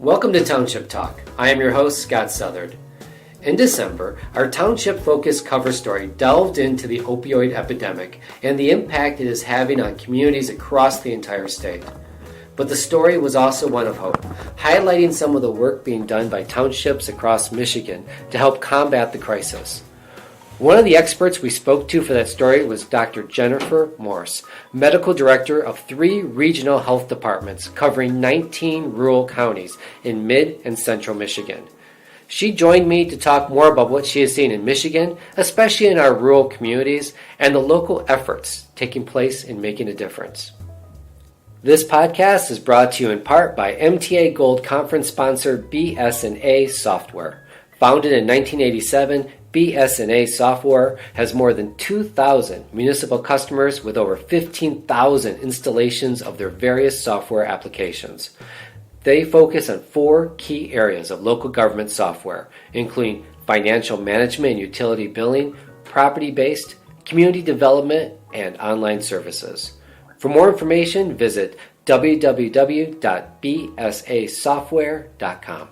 Welcome to Township Talk. I am your host, Scott Southard. In December, our Township Focus cover story delved into the opioid epidemic and the impact it is having on communities across the entire state. But the story was also one of hope, highlighting some of the work being done by townships across Michigan to help combat the crisis. One of the experts we spoke to for that story was Dr. Jennifer Morse, medical director of 3 regional health departments covering 19 rural counties in mid and central Michigan. She joined me to talk more about what she has seen in Michigan, especially in our rural communities, and the local efforts taking place in making a difference. This podcast is brought to you in part by MTA Gold Conference sponsor BS&A Software. Founded in 1987, BS&A Software has more than 2,000 municipal customers with over 15,000 installations of their various software applications. They focus on 4 key areas of local government software, including financial management and utility billing, property-based, community development, and online services. For more information, visit www.bsasoftware.com.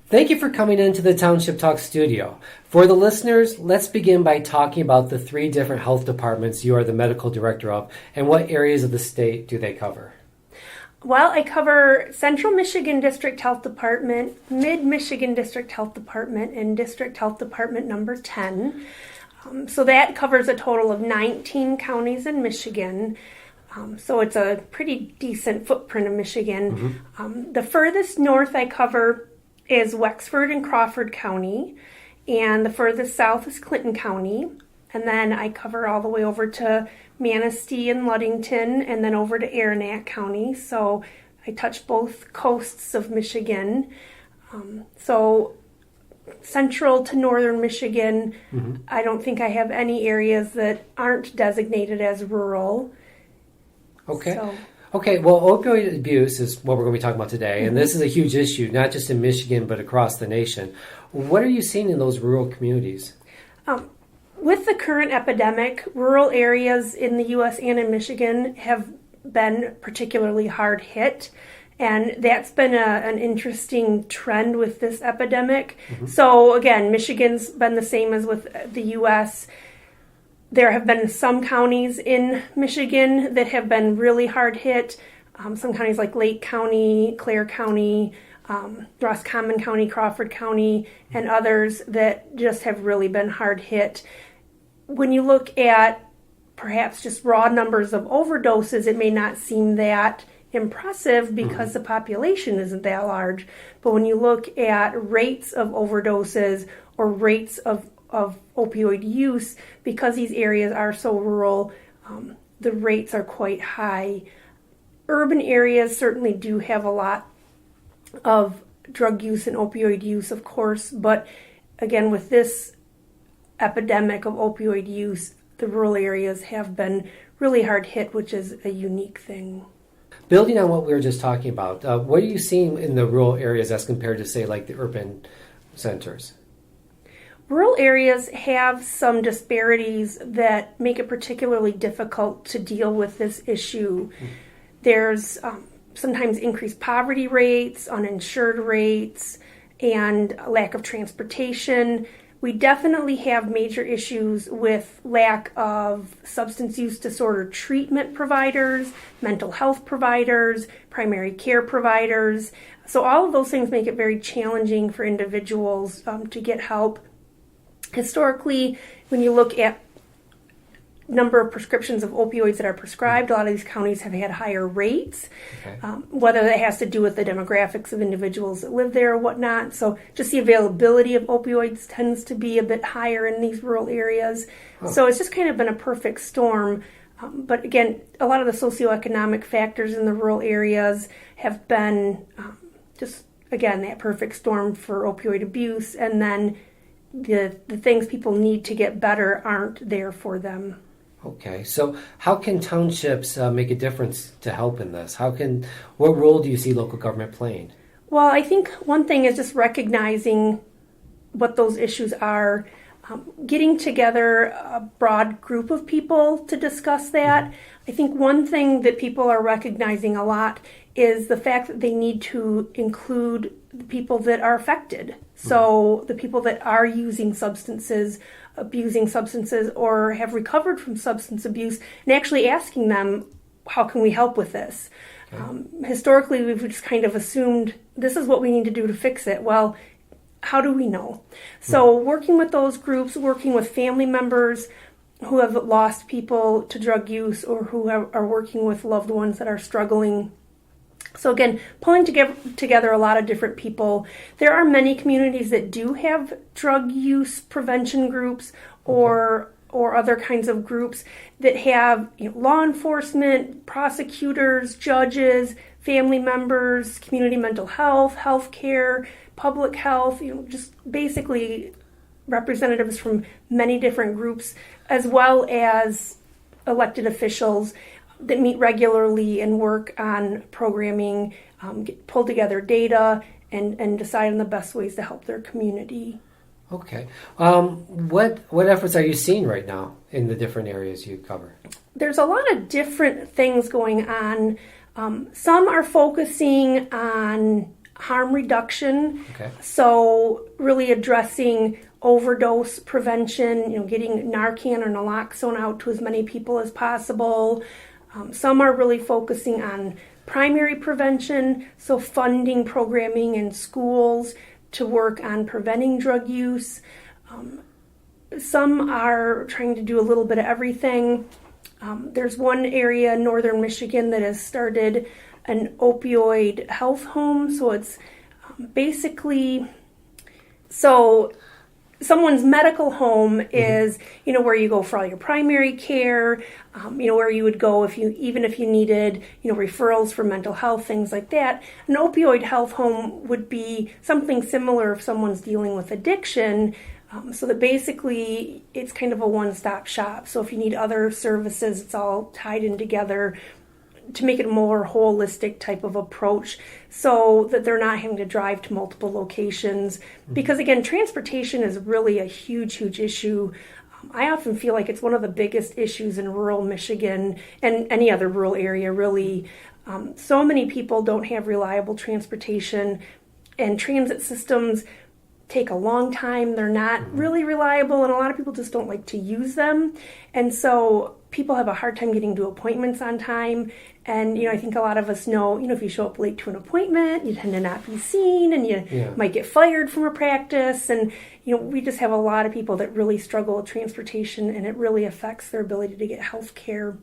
Thank you for coming into the Township Talk studio. For the listeners, let's begin by talking about the 3 different health departments you are the medical director of, and what areas of the state do they cover? Well, I cover Central Michigan District Health Department, Mid-Michigan District Health Department, and District Health Department number 10. So that covers a total of 19 counties in Michigan. So it's a pretty decent footprint of Michigan. Mm-hmm. The furthest north I cover is Wexford and Crawford County, and the furthest south is Clinton County, and then I cover all the way over to Manistee and Ludington, and then over to Aranac County, so I touch both coasts of Michigan. So central to northern Michigan, Mm-hmm. I don't think I have any areas that aren't designated as rural. Okay. So. Okay, well, opioid abuse is what we're going to be talking about today, and this is a huge issue, not just in Michigan, but across the nation. What are you seeing in those rural communities? With the current epidemic, rural areas in the U.S. and in Michigan have been particularly hard hit, and that's been an interesting trend with this epidemic. Mm-hmm. So, again, Michigan's been the same as with the U.S. There have been some counties in Michigan that have been really hard hit. Some counties like Lake County, Clare County, Roscommon County, Crawford County, and others that just have really been hard hit. When you look at perhaps just raw numbers of overdoses, it may not seem that impressive because the population isn't that large. But when you look at rates of overdoses or rates of opioid use, because these areas are so rural, the rates are quite high. Urban areas certainly do have a lot of drug use and opioid use, of course, but again, with this epidemic of opioid use, the rural areas have been really hard hit, which is a unique thing. Building on what we were just talking about, what are you seeing in the rural areas as compared to, say, like the urban centers? Rural areas have some disparities that make it particularly difficult to deal with this issue. There's sometimes increased poverty rates, uninsured rates, and a lack of transportation. We definitely have major issues with lack of substance use disorder treatment providers, mental health providers, primary care providers. So all of those things make it very challenging for individuals to get help. Historically, when you look at number of prescriptions of opioids that are prescribed, a lot of these counties have had higher rates, whether that has to do with the demographics of individuals that live there or whatnot. So just the availability of opioids tends to be a bit higher in these rural areas. So it's just kind of been a perfect storm. But again, a lot of the socioeconomic factors in the rural areas have been just, again, that perfect storm for opioid abuse, and then the things people need to get better aren't there for them. Okay, so how can townships make a difference to help in this? What role do you see local government playing? Well, I think one thing is just recognizing what those issues are. getting together a broad group of people to discuss that. I think one thing that people are recognizing a lot is the fact that they need to include the people that are affected. So the people that are using substances, abusing substances, or have recovered from substance abuse, and actually asking them, how can we help with this? Okay. Historically, we've just kind of assumed this is what we need to do to fix it. Well, how do we know? So working with those groups, working with family members who have lost people to drug use or who are working with loved ones that are struggling. So again, pulling together a lot of different people. There are many communities that do have drug use prevention groups or other kinds of groups that have law enforcement, prosecutors, judges, family members, community mental health, healthcare, public health, just basically representatives from many different groups, as well as elected officials that meet regularly and work on programming, pull together data, and decide on the best ways to help their community. Okay. What efforts are you seeing right now in the different areas you cover? There's a lot of different things going on. Some are focusing on harm reduction, so really addressing overdose prevention, getting Narcan or naloxone out to as many people as possible. Some are really focusing on primary prevention, so funding programming in schools to work on preventing drug use. Some are trying to do a little bit of everything. There's one area in northern Michigan that has started an opioid health home, so it's basically, someone's medical home is, where you go for all your primary care, where you would go if you needed, referrals for mental health, things like that. An opioid health home would be something similar if someone's dealing with addiction, so that basically it's kind of a one-stop shop. So if you need other services, it's all tied in together to make it a more holistic type of approach so that they're not having to drive to multiple locations. Because again, transportation is really a huge, huge issue. I often feel like it's one of the biggest issues in rural Michigan and any other rural area, really. So many people don't have reliable transportation, and transit systems take a long time. They're not really reliable, and a lot of people just don't like to use them. And so people have a hard time getting to appointments on time. And, I think a lot of us know, if you show up late to an appointment, you tend to not be seen, and you might get fired from a practice. And, we just have a lot of people that really struggle with transportation, and it really affects their ability to get health care.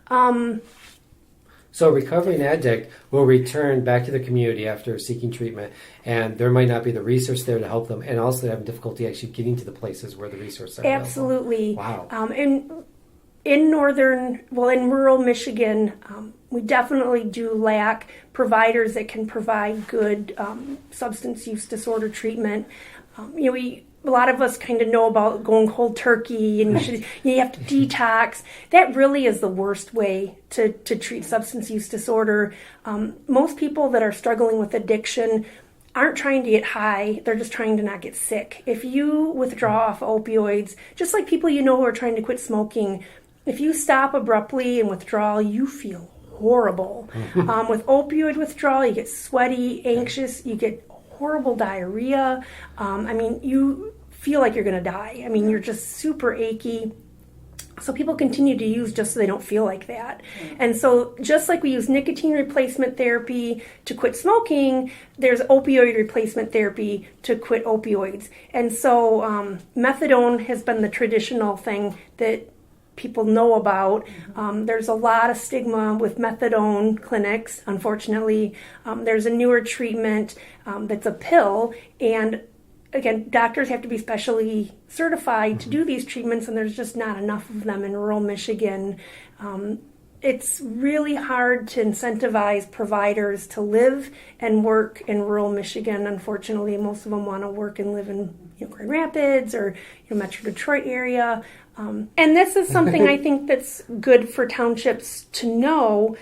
So a recovering addict will return back to the community after seeking treatment, and there might not be the resource there to help them, and also having difficulty actually getting to the places where the resources are. Absolutely. Wow. And in rural Michigan, we definitely do lack providers that can provide good substance use disorder treatment. A lot of us kind of know about going cold turkey, and you have to detox. That really is the worst way to treat substance use disorder. Most people that are struggling with addiction aren't trying to get high, they're just trying to not get sick. If you withdraw off opioids, just like people who are trying to quit smoking, if you stop abruptly in withdrawal, you feel horrible. With opioid withdrawal, you get sweaty, anxious, you get horrible diarrhea. You feel like you're going to die. You're just super achy. So people continue to use just so they don't feel like that. And so just like we use nicotine replacement therapy to quit smoking, there's opioid replacement therapy to quit opioids. And so methadone has been the traditional thing that people know about. There's a lot of stigma with methadone clinics, unfortunately. There's a newer treatment that's a pill, and again, doctors have to be specially certified to do these treatments, and there's just not enough of them in rural Michigan. It's really hard to incentivize providers to live and work in rural Michigan. Unfortunately, most of them want to work and live in Grand Rapids or Metro Detroit area. And this is something I think that's good for townships to know.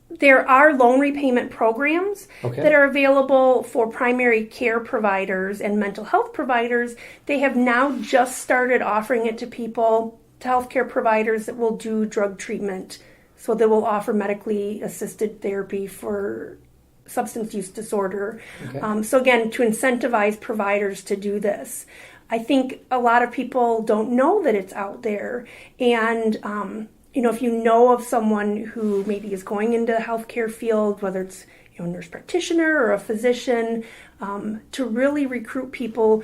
There are loan repayment programs Okay. that are available for primary care providers and mental health providers. They have now just started offering it to people, to healthcare providers that will do drug treatment. So they will offer medically assisted therapy for substance use disorder. Okay. So again, to incentivize providers to do this. I think a lot of people don't know that it's out there. And if you know of someone who maybe is going into the healthcare field, whether it's a nurse practitioner or a physician, to really recruit people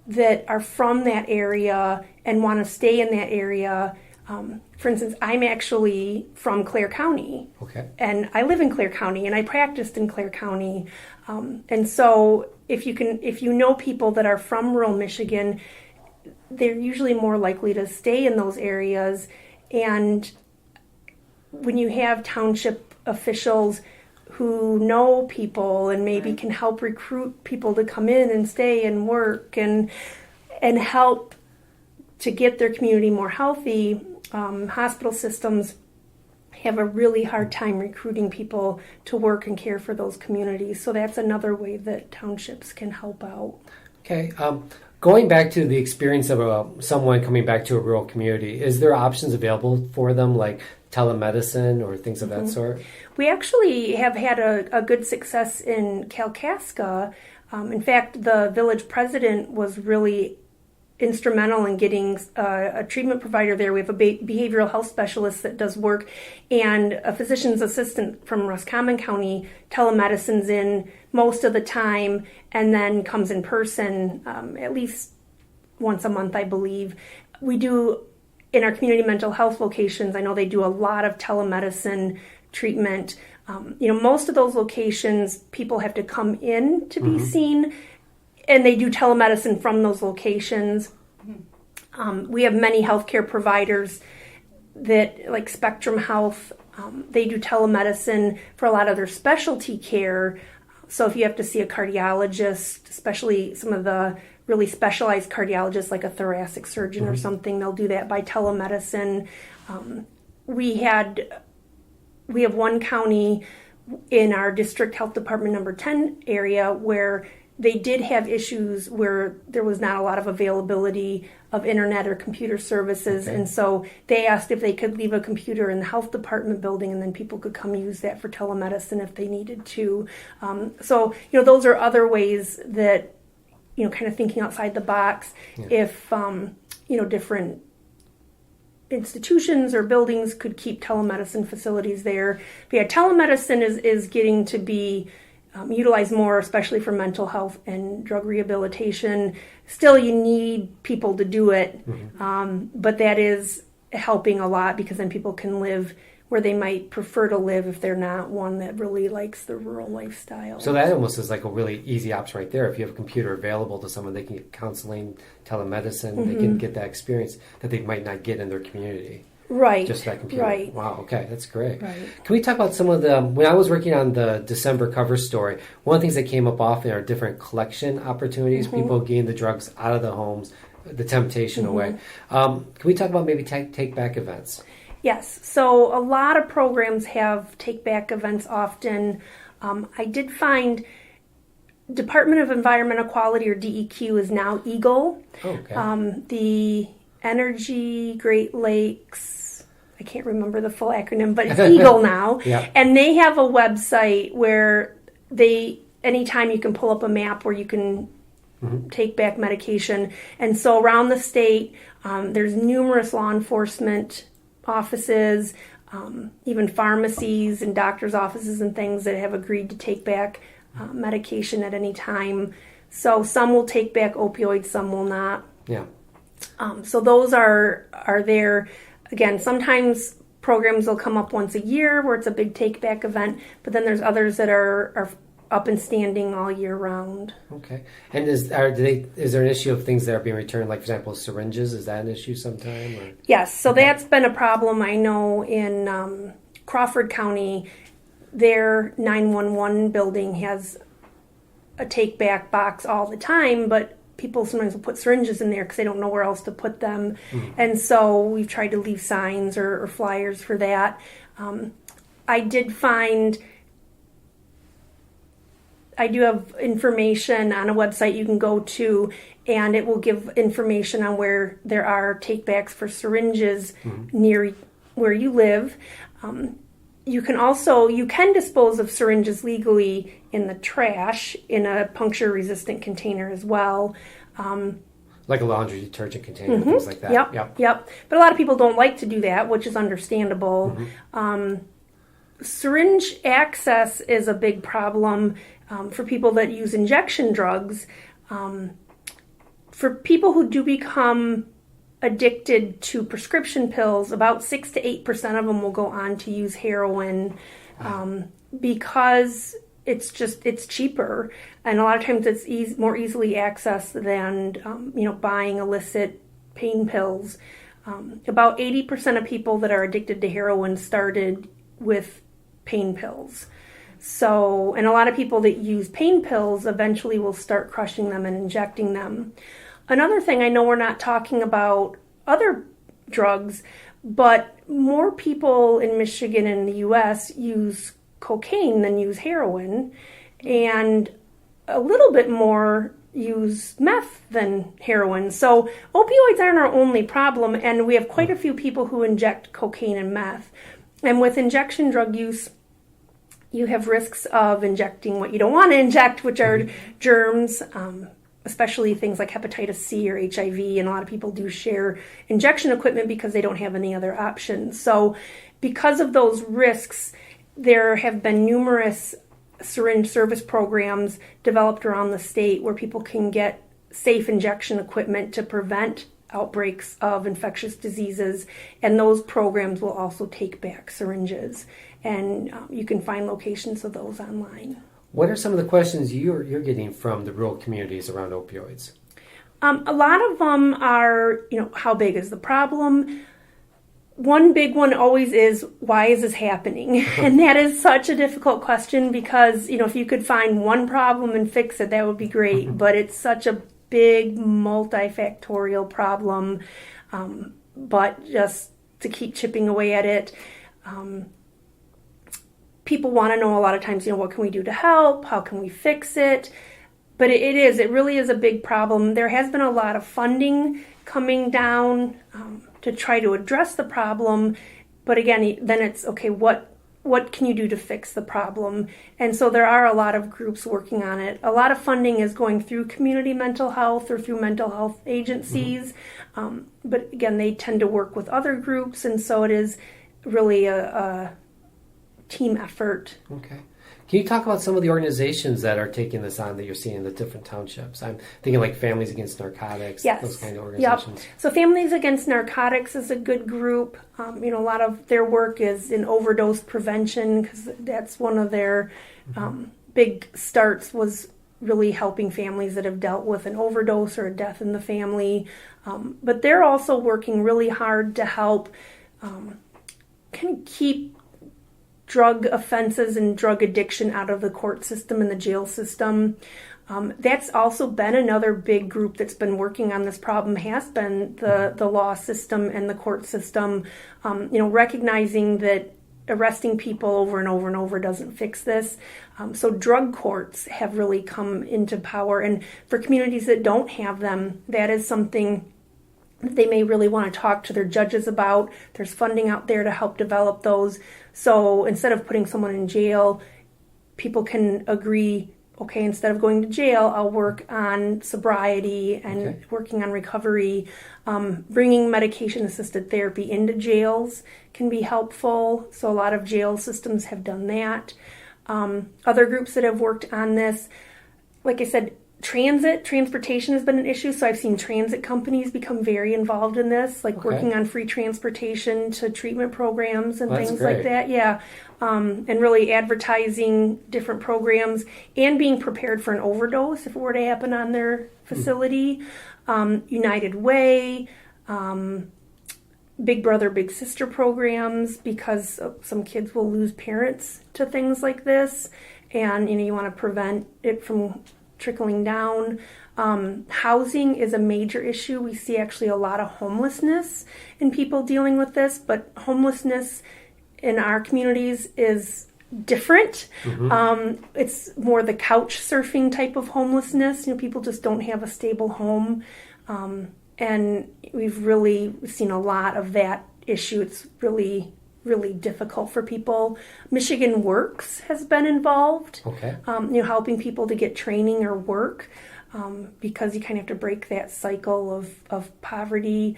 that are from that area and want to stay in that area. For instance, I'm actually from Clare County, Okay. and I live in Clare County, and I practiced in Clare County. And so, if you know people that are from rural Michigan, they're usually more likely to stay in those areas. And when you have township officials who know people and maybe can help recruit people to come in and stay and work and help to get their community more healthy, hospital systems have a really hard time recruiting people to work and care for those communities. So that's another way that townships can help out. Okay. Going back to the experience of someone coming back to a rural community, is there options available for them like telemedicine or things of that sort? We actually have had a good success in Kalkaska. In fact, the village president was really instrumental in getting a treatment provider there. We have a behavioral health specialist that does work, and a physician's assistant from Roscommon County telemedicines in most of the time and then comes in person at least once a month, I believe. We do, in our community mental health locations, I know they do a lot of telemedicine treatment. Most of those locations, people have to come in to be seen, and they do telemedicine from those locations. We have many healthcare providers that, like Spectrum Health, they do telemedicine for a lot of their specialty care. So if you have to see a cardiologist, especially some of the really specialized cardiologists like a thoracic surgeon or something, they'll do that by telemedicine. We have one county in our district health department number 10 area where they did have issues where there was not a lot of availability of internet or computer services. Okay. And so they asked if they could leave a computer in the health department building and then people could come use that for telemedicine if they needed to. So those are other ways that, kind of thinking outside the box. Yeah. If, different institutions or buildings could keep telemedicine facilities there. But yeah, telemedicine is getting to be utilized more, especially for mental health and drug rehabilitation. Still, you need people to do it, but that is helping a lot because then people can live where they might prefer to live if they're not one that really likes the rural lifestyle. So that almost is like a really easy option right there. If you have a computer available to someone, they can get counseling, telemedicine, they can get that experience that they might not get in their community. Right. Just that computer. Right. Wow. Okay. That's great. Right. Can we talk about some of when I was working on the December cover story, one of the things that came up often are different collection opportunities. People gain the drugs out of the homes, the temptation away. Can we talk about maybe take back events? Yes. So a lot of programs have take back events often. I did find Department of Environmental Quality, or DEQ, is now EGLE. Okay. The Energy Great Lakes, I can't remember the full acronym, but it's EGLE now. Yeah. And they have a website where anytime you can pull up a map where you can take back medication. And so around the state, there's numerous law enforcement offices, even pharmacies and doctors' offices and things that have agreed to take back medication at any time. So some will take back opioids, some will not. Yeah. So those are there. Again, sometimes programs will come up once a year where it's a big take back event, but then there's others that are up and standing all year round. Okay. And is there an issue of things that are being returned, like, for example, syringes? Is that an issue sometime? Or? Yes. So that's been a problem. I know in Crawford County, their 911 building has a take back box all the time, but people sometimes will put syringes in there because they don't know where else to put them. And so we've tried to leave signs or flyers for that. I do have information on a website you can go to, and it will give information on where there are takebacks for syringes near where you live. You can dispose of syringes legally in the trash in a puncture-resistant container as well. Like a laundry detergent container, things like that. Yep. But a lot of people don't like to do that, which is understandable. Syringe access is a big problem for people that use injection drugs. For people who do become addicted to prescription pills, about 6 to 8% of them will go on to use heroin because it's cheaper, and a lot of times it's more easily accessed than buying illicit pain pills. About 80% of people that are addicted to heroin started with pain pills. So, and a lot of people that use pain pills eventually will start crushing them and injecting them. Another thing, I know we're not talking about other drugs, but more people in Michigan and the U.S. use cocaine than use heroin, and a little bit more use meth than heroin. So opioids aren't our only problem, and we have quite a few people who inject cocaine and meth. And with injection drug use, you have risks of injecting what you don't want to inject, which are germs, especially things like hepatitis C or HIV, and a lot of people do share injection equipment because they don't have any other options. So because of those risks, there have been numerous syringe service programs developed around the state where people can get safe injection equipment to prevent outbreaks of infectious diseases, and those programs will also take back syringes, and you can find locations of those online. What are some of the questions you're getting from the rural communities around opioids? A lot of them are, how big is the problem? One big one always is, why is this happening? And that is such a difficult question because, if you could find one problem and fix it, that would be great. But it's such a big multifactorial problem. But just to keep chipping away at it, people want to know a lot of times, what can we do to help? How can we fix it? But it really is a big problem. There has been a lot of funding coming down to try to address the problem. But again, then it's, okay, what can you do to fix the problem? And so there are a lot of groups working on it. A lot of funding is going through community mental health or through mental health agencies. But again, they tend to work with other groups. And so it is really a team effort. Okay. Can you talk about some of the organizations that are taking this on that you're seeing in the different townships? I'm thinking like Families Against Narcotics, yes. Those kind of organizations. Yep. So Families Against Narcotics is a good group. A lot of their work is in overdose prevention because that's one of their big starts, was really helping families that have dealt with an overdose or a death in the family. But they're also working really hard to help kind of keep drug offenses and drug addiction out of the court system and the jail system. That's also been another big group that's been working on this problem, has been the law system and the court system, recognizing that arresting people over and over and over doesn't fix this. So drug courts have really come into power, and for communities that don't have them, that is something they may really want to talk to their judges about. There's funding out there to help develop those. So instead of putting someone in jail, people can agree, okay, instead of going to jail, I'll work on sobriety and working on recovery. Bringing medication-assisted therapy into jails can be helpful. So a lot of jail systems have done that. Other groups that have worked on this, like I said, transportation has been an issue, so I've seen transit companies become very involved in this, like working on free transportation to treatment programs and things like that. Yeah, and really advertising different programs and being prepared for an overdose if it were to happen on their facility. United Way, Big Brother, Big Sister programs, because some kids will lose parents to things like this, and you want to prevent it from trickling down. Housing is a major issue. We see actually a lot of homelessness in people dealing with this, but homelessness in our communities is different. It's more the couch surfing type of homelessness. People just don't have a stable home. And we've really seen a lot of that issue. It's really, really difficult for people. Michigan Works has been involved, helping people to get training or work, because you kind of have to break that cycle of poverty,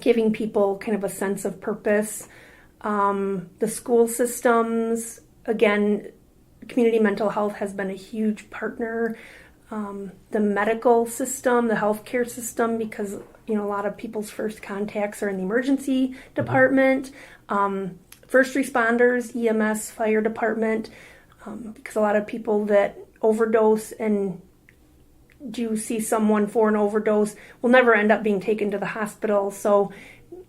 giving people kind of a sense of purpose. The school systems, again, community mental health has been a huge partner. The medical system, the healthcare system, because a lot of people's first contacts are in the emergency department. First responders, EMS, fire department, because a lot of people that overdose and do see someone for an overdose will never end up being taken to the hospital. So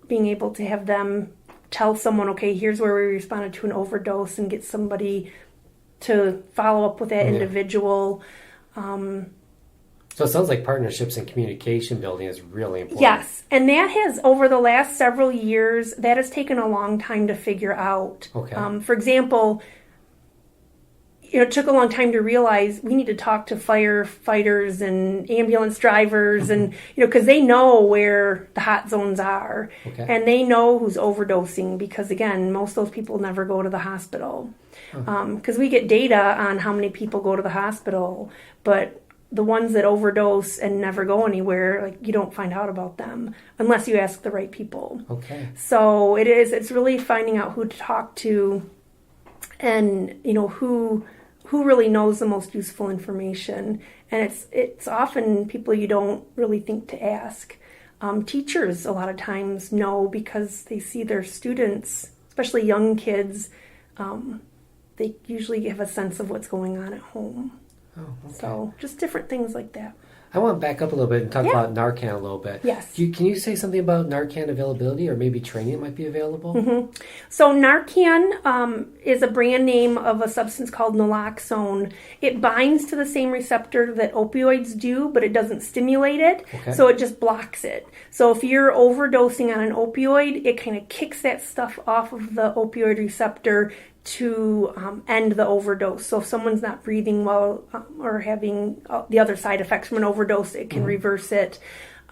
being able to have them tell someone, okay, here's where we responded to an overdose, and get somebody to follow up with that individual. So it sounds like partnerships and communication building is really important. Yes, and that has, over the last several years, that has taken a long time to figure out. For example, it took a long time to realize we need to talk to firefighters and ambulance drivers, and because they know where the hot zones are, and they know who's overdosing, because again, most of those people never go to the hospital, because we get data on how many people go to the hospital, but the ones that overdose and never go anywhere, you don't find out about them unless you ask the right people. So it's really finding out who to talk to, and who really knows the most useful information. And it's often people you don't really think to ask. Teachers a lot of times know, because they see their students, especially young kids, they usually have a sense of what's going on at home. So just different things like that. I want to back up a little bit and talk about Narcan a little bit. Yes. Can you say something about Narcan availability, or maybe training that might be available? So Narcan is a brand name of a substance called naloxone. It binds to the same receptor that opioids do, but it doesn't stimulate it, so it just blocks it. So if you're overdosing on an opioid, it kind of kicks that stuff off of the opioid receptor to end the overdose. So if someone's not breathing well or having the other side effects from an overdose, it can reverse it.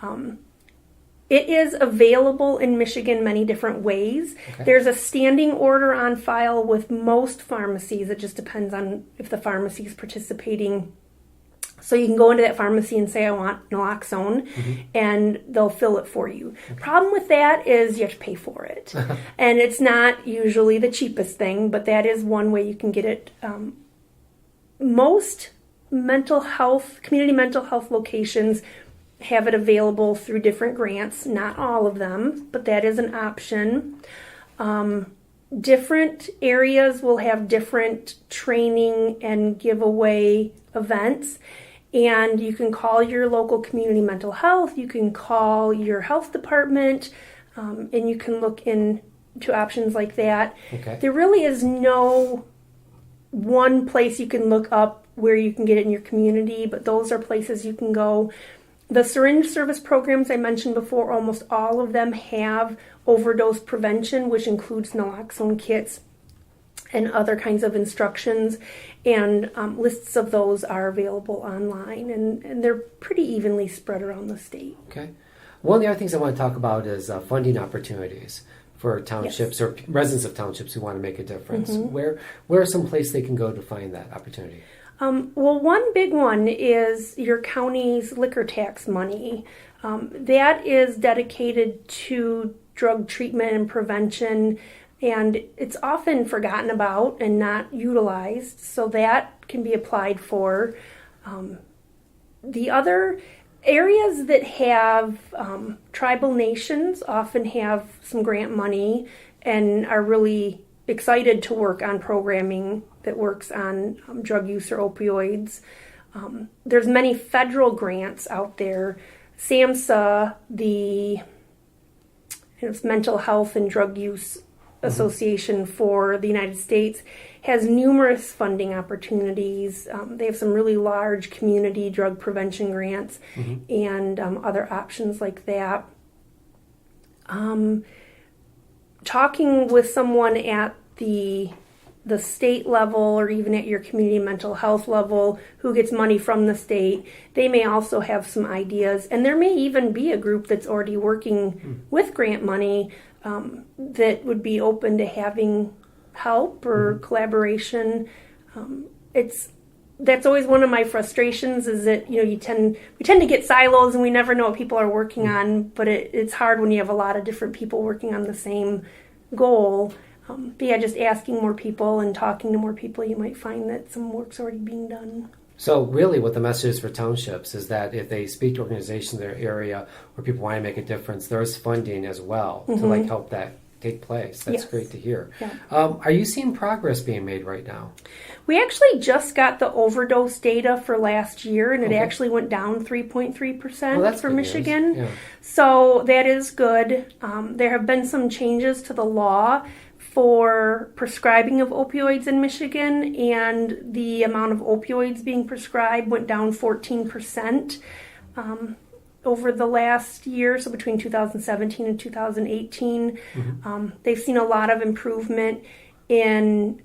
It is available in Michigan many different ways. There's a standing order on file with most pharmacies. It just depends on if the pharmacy is participating. So you can go into that pharmacy and say, I want naloxone, and they'll fill it for you. Problem with that is you have to pay for it. And it's not usually the cheapest thing, but that is one way you can get it. Most community mental health locations have it available through different grants. Not all of them, but that is an option. Different areas will have different training and giveaway events. And you can call your local community mental health, you can call your health department, and you can look into options like that. There really is no one place you can look up where you can get it in your community, but those are places you can go. The syringe service programs I mentioned before, almost all of them have overdose prevention, which includes naloxone kits and other kinds of instructions, and lists of those are available online, and they're pretty evenly spread around the state. One of the other things I want to talk about is funding opportunities for townships or residents of townships who want to make a difference. Where are some places they can go to find that opportunity? Well, one big one is your county's liquor tax money. That is dedicated to drug treatment and prevention, and it's often forgotten about and not utilized, so that can be applied for. The other areas that have tribal nations often have some grant money and are really excited to work on programming that works on drug use or opioids. There's many federal grants out there. SAMHSA, it's Mental Health and Drug Use Association for the United States, has numerous funding opportunities. They have some really large community drug prevention grants and other options like that. talking with someone at the state level or even at your community mental health level who gets money from the state, they may also have some ideas. And there may even be a group that's already working with grant money that would be open to having help or collaboration. That's always one of my frustrations is that, we tend to get silos and we never know what people are working on, but it's hard when you have a lot of different people working on the same goal. But yeah, just asking more people and talking to more people, you might find that some work's already being done. So really what the message is for townships is that if they speak to organizations in their area where people want to make a difference, there's funding as well to help that take place. That's great to hear. Yeah. Are you seeing progress being made right now? We actually just got the overdose data for last year, and it actually went down 3.3% for Michigan. Yeah. So that is good. There have been some changes to the law for prescribing of opioids in Michigan, and the amount of opioids being prescribed went down 14% over the last year, so between 2017 and 2018. They've seen a lot of improvement in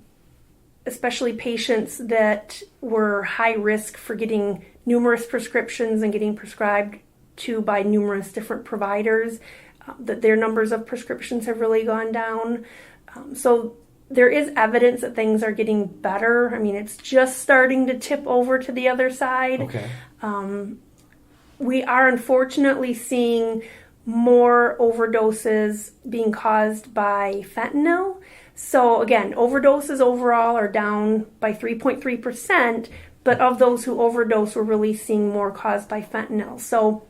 especially patients that were high risk for getting numerous prescriptions and getting prescribed to by numerous different providers, that their numbers of prescriptions have really gone down. So there is evidence that things are getting better. I mean, it's just starting to tip over to the other side. Okay. We are unfortunately seeing more overdoses being caused by fentanyl. So again, overdoses overall are down by 3.3%, but of those who overdose, we're really seeing more caused by fentanyl. So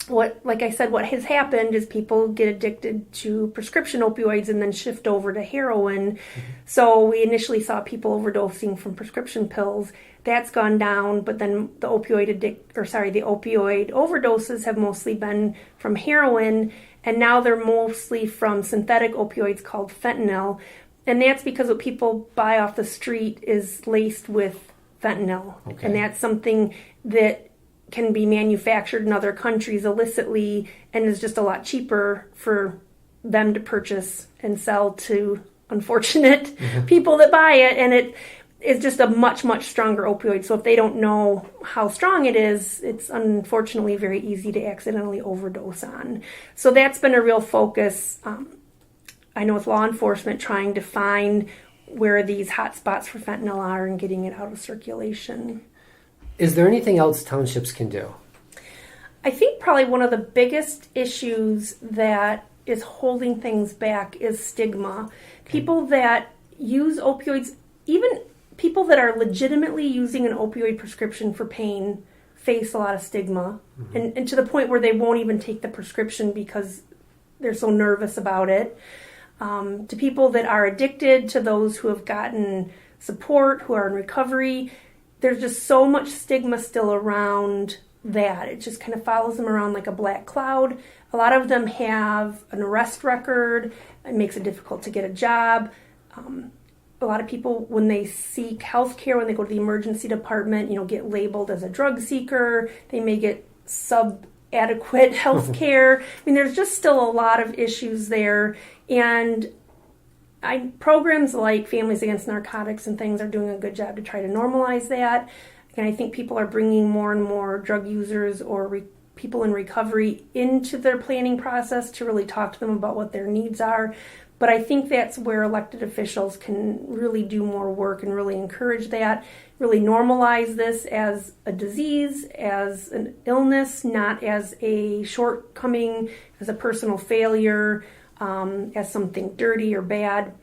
like I said, what has happened is people get addicted to prescription opioids and then shift over to heroin. So we initially saw people overdosing from prescription pills. That's gone down, but then the opioid overdoses have mostly been from heroin, and now they're mostly from synthetic opioids called fentanyl. And that's because what people buy off the street is laced with fentanyl. Okay. And that's something that can be manufactured in other countries illicitly and is just a lot cheaper for them to purchase and sell to unfortunate people that buy it. And it is just a much, much stronger opioid. So if they don't know how strong it is, it's unfortunately very easy to accidentally overdose on. So that's been a real focus, I know, with law enforcement, trying to find where these hot spots for fentanyl are and getting it out of circulation. Is there anything else townships can do? I think probably one of the biggest issues that is holding things back is stigma. People that use opioids, even people that are legitimately using an opioid prescription for pain, face a lot of stigma. And to the point where they won't even take the prescription because they're so nervous about it. To people that are addicted, to those who have gotten support, who are in recovery, there's just so much stigma still around that. It just kind of follows them around like a black cloud. A lot of them have an arrest record. It makes it difficult to get a job. A lot of people, when they seek health care, when they go to the emergency department, get labeled as a drug seeker. They may get sub-adequate health care. I mean, there's just still a lot of issues there. And programs like Families Against Narcotics and things are doing a good job to try to normalize that. And I think people are bringing more and more drug users or people in recovery into their planning process to really talk to them about what their needs are. But I think that's where elected officials can really do more work and really encourage that, really normalize this as a disease, as an illness, not as a shortcoming, as a personal failure, as something dirty or bad.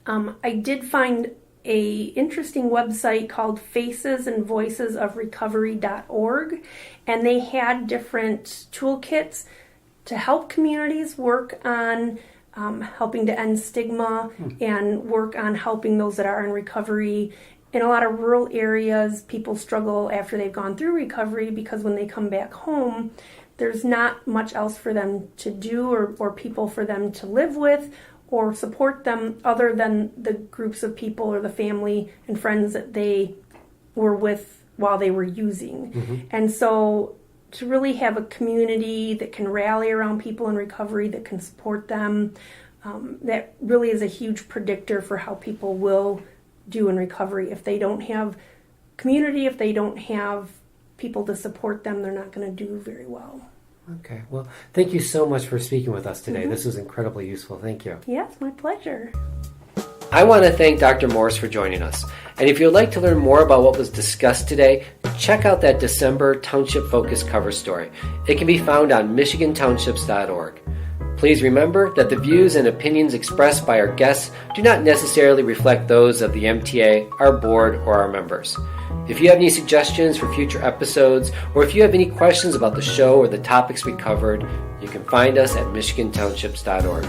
I did find a interesting website called facesandvoicesofrecovery.org, and they had different toolkits to help communities work on helping to end stigma and work on helping those that are in recovery. In a lot of rural areas, people struggle after they've gone through recovery because when they come back home, there's not much else for them to do or people for them to live with or support them other than the groups of people or the family and friends that they were with while they were using. And so to really have a community that can rally around people in recovery, that can support them, that really is a huge predictor for how people will do in recovery. If they don't have community, if they don't have people to support them, they're not going to do very well. Okay. Well, thank you so much for speaking with us today. Mm-hmm. This was incredibly useful. Thank you. Yes, my pleasure. I want to thank Dr. Morse for joining us. And if you'd like to learn more about what was discussed today, check out that December Township Focus cover story. It can be found on MichiganTownships.org. Please remember that the views and opinions expressed by our guests do not necessarily reflect those of the MTA, our board, or our members. If you have any suggestions for future episodes, or if you have any questions about the show or the topics we covered, you can find us at MichiganTownships.org.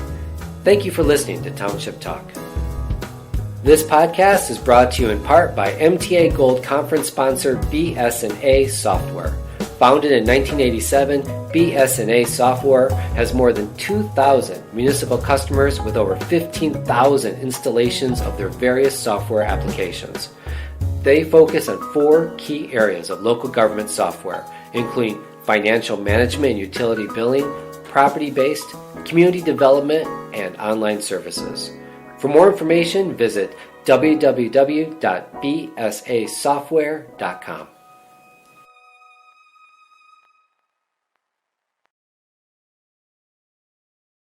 Thank you for listening to Township Talk. This podcast is brought to you in part by MTA Gold Conference sponsor BS&A Software. Founded in 1987, BS&A Software has more than 2,000 municipal customers with over 15,000 installations of their various software applications. They focus on 4 key areas of local government software, including financial management and utility billing, property-based, community development, and online services. For more information, visit www.bsasoftware.com.